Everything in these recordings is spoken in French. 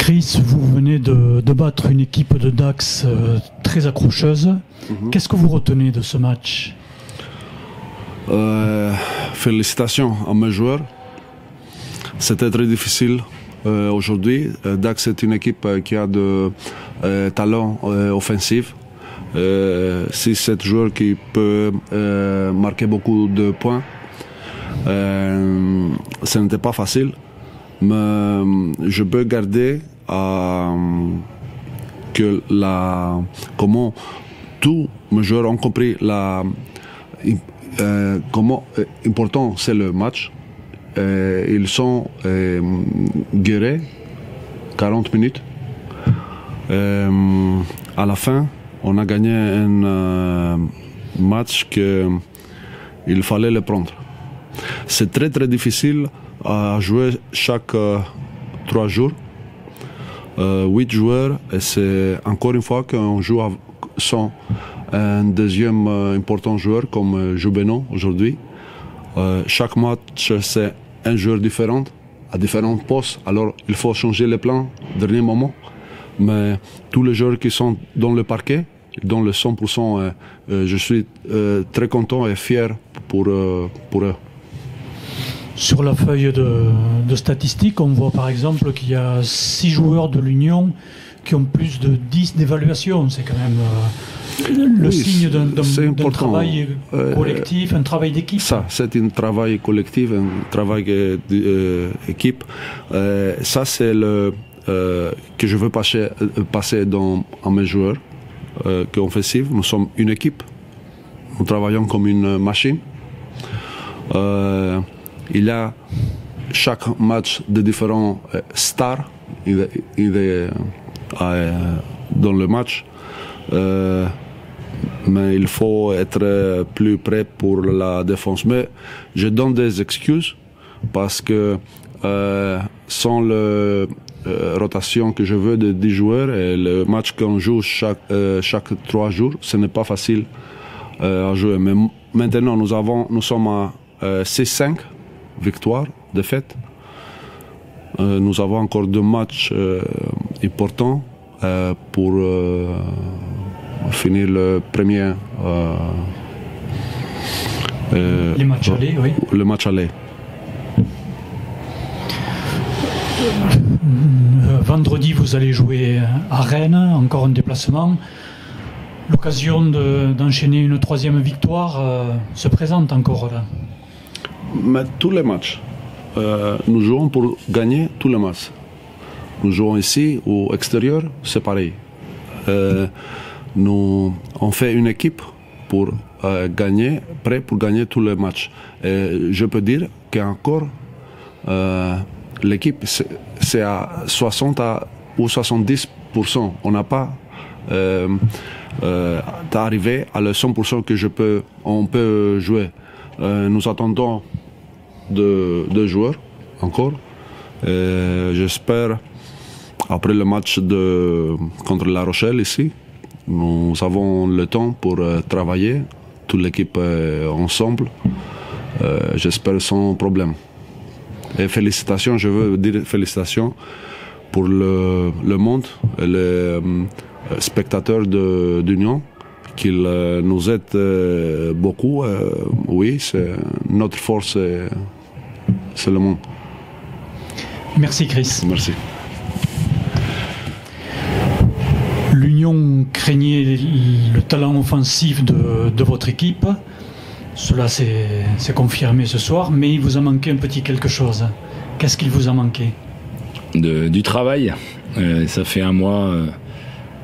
Chris, vous venez de battre une équipe de Dax très accrocheuse. Qu'est-ce que vous retenez de ce match? Félicitations à mes joueurs. C'était très difficile aujourd'hui. Dax est une équipe qui a de talent offensif. 6-7 joueurs qui peuvent marquer beaucoup de points. Ce n'était pas facile, mais je peux garder que comment tous mes joueurs ont compris comment important c'est le match. Ils sont guéris 40 minutes. À la fin, on a gagné un match qu'il fallait le prendre. C'est très très difficile à jouer chaque 3 jours. 8 joueurs, et c'est encore une fois qu'on joue sans un deuxième important joueur comme Joubeno aujourd'hui. Chaque match, c'est un joueur différent, à différents postes. Alors, il faut changer les plans au dernier moment. Mais tous les joueurs qui sont dans le parquet, dans le 100%, je suis très content et fier pour eux. Sur la feuille de statistiques, on voit par exemple qu'il y a 6 joueurs de l'Union qui ont plus de 10 d'évaluation. C'est quand même le signe d'un travail collectif, un travail d'équipe. Ça, c'est un travail collectif, un travail d'équipe. Ça, c'est le que je veux passer à mes joueurs offensifs. Nous sommes une équipe. Nous travaillons comme une machine. Il y a chaque match de différents stars dans le match. Mais il faut être plus prêt pour la défense. Mais je donne des excuses parce que sans la rotation que je veux de 10 joueurs et le match qu'on joue chaque 3 jours, ce n'est pas facile à jouer. Mais maintenant, nous sommes à 6-5 victoires, défaites. Nous avons encore 2 matchs importants pour finir le premier. Les matchs allés, oui. Le match aller. Vendredi, vous allez jouer à Rennes, encore un déplacement. L'occasion d'enchaîner une 3e victoire se présente encore là. Mais tous les matchs, nous jouons pour gagner tous les matchs. Nous jouons ici ou extérieur, c'est pareil. On fait une équipe pour gagner, prêt pour gagner tous les matchs. Et je peux dire qu'encore l'équipe c'est à 60 ou 70%. On n'a pas arrivé à le 100% que on peut jouer. Nous attendons de joueurs encore. J'espère après le match contre La Rochelle ici, nous avons le temps pour travailler, toute l'équipe ensemble. J'espère sans problème. Et félicitations, je veux dire félicitations pour le monde et les spectateurs d'Union qui nous aident beaucoup. Oui, c'est notre force, c'est le monde. Merci Chris. Merci. L'Union craignait le talent offensif de votre équipe. Cela s'est confirmé ce soir, mais il vous a manqué un petit quelque chose. Qu'est-ce qu'il vous a manqué? Du travail. Ça fait un mois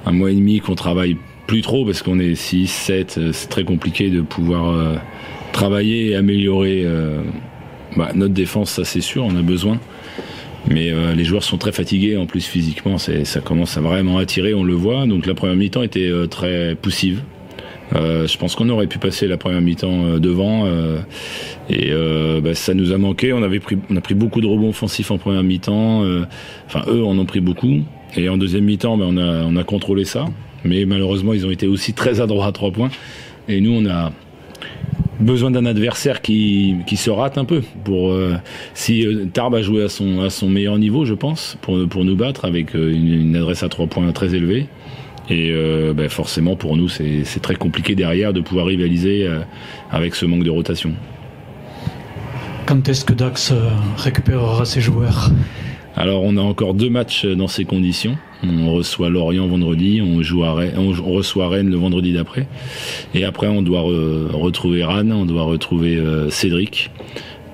et demi qu'on travaille plus trop parce qu'on est 6, 7. C'est très compliqué de pouvoir travailler et améliorer notre défense, ça c'est sûr, on a besoin. Mais les joueurs sont très fatigués en plus physiquement, ça commence à vraiment attirer, on le voit. Donc la première mi-temps était très poussive. Je pense qu'on aurait pu passer la première mi-temps devant et ça nous a manqué. On a pris beaucoup de rebonds offensifs en première mi-temps. Eux en ont pris beaucoup. Et en deuxième mi-temps, on a contrôlé ça. Mais malheureusement, ils ont été aussi très adroits à 3 points. Et nous, besoin d'un adversaire qui se rate un peu. Si Tarbes a joué à son meilleur niveau, je pense, pour nous battre, avec une adresse à 3 points très élevée. Et forcément, pour nous, c'est très compliqué derrière de pouvoir rivaliser avec ce manque de rotation. Quand est-ce que Dax récupérera ses joueurs ? Alors, on a encore 2 matchs dans ces conditions. On reçoit Lorient vendredi, on reçoit Rennes le vendredi d'après. Et après, on doit retrouver Rennes, on doit retrouver Cédric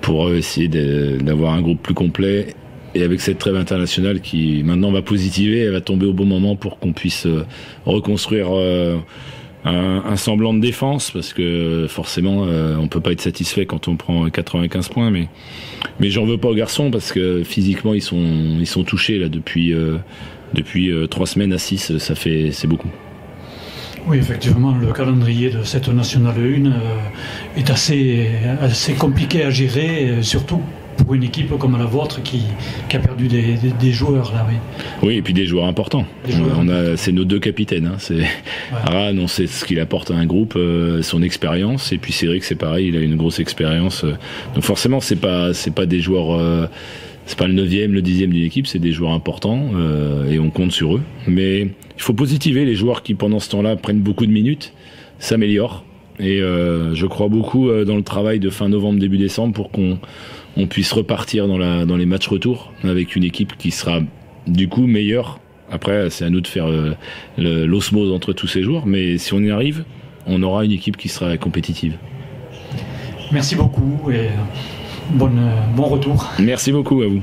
pour essayer d'avoir un groupe plus complet. Et avec cette trêve internationale qui maintenant va positiver, elle va tomber au bon moment pour qu'on puisse reconstruire un semblant de défense, parce que forcément on peut pas être satisfait quand on prend 95 points, mais j'en veux pas aux garçons parce que physiquement ils sont touchés là depuis 3 semaines à 6, c'est beaucoup. Oui, effectivement, le calendrier de cette Nationale 1 est assez compliqué à gérer, surtout pour une équipe comme la vôtre qui a perdu des joueurs là, oui. Oui, et puis des joueurs importants. C'est nos 2 capitaines. Hein. Aran, on sait ce qu'il apporte à un groupe, son expérience, et puis Cédric, c'est pareil, il a une grosse expérience. Donc forcément, c'est pas des joueurs. C'est pas le 9e, le 10e d'une équipe, c'est des joueurs importants et on compte sur eux. Mais il faut positiver, les joueurs qui pendant ce temps-là prennent beaucoup de minutes, s'améliorent. Et je crois beaucoup dans le travail de fin novembre, début décembre pour qu'on puisse repartir dans les matchs retour avec une équipe qui sera du coup meilleure. Après, c'est à nous de faire l'osmose entre tous ces joueurs, mais si on y arrive, on aura une équipe qui sera compétitive. Merci beaucoup et bon retour. Merci beaucoup à vous.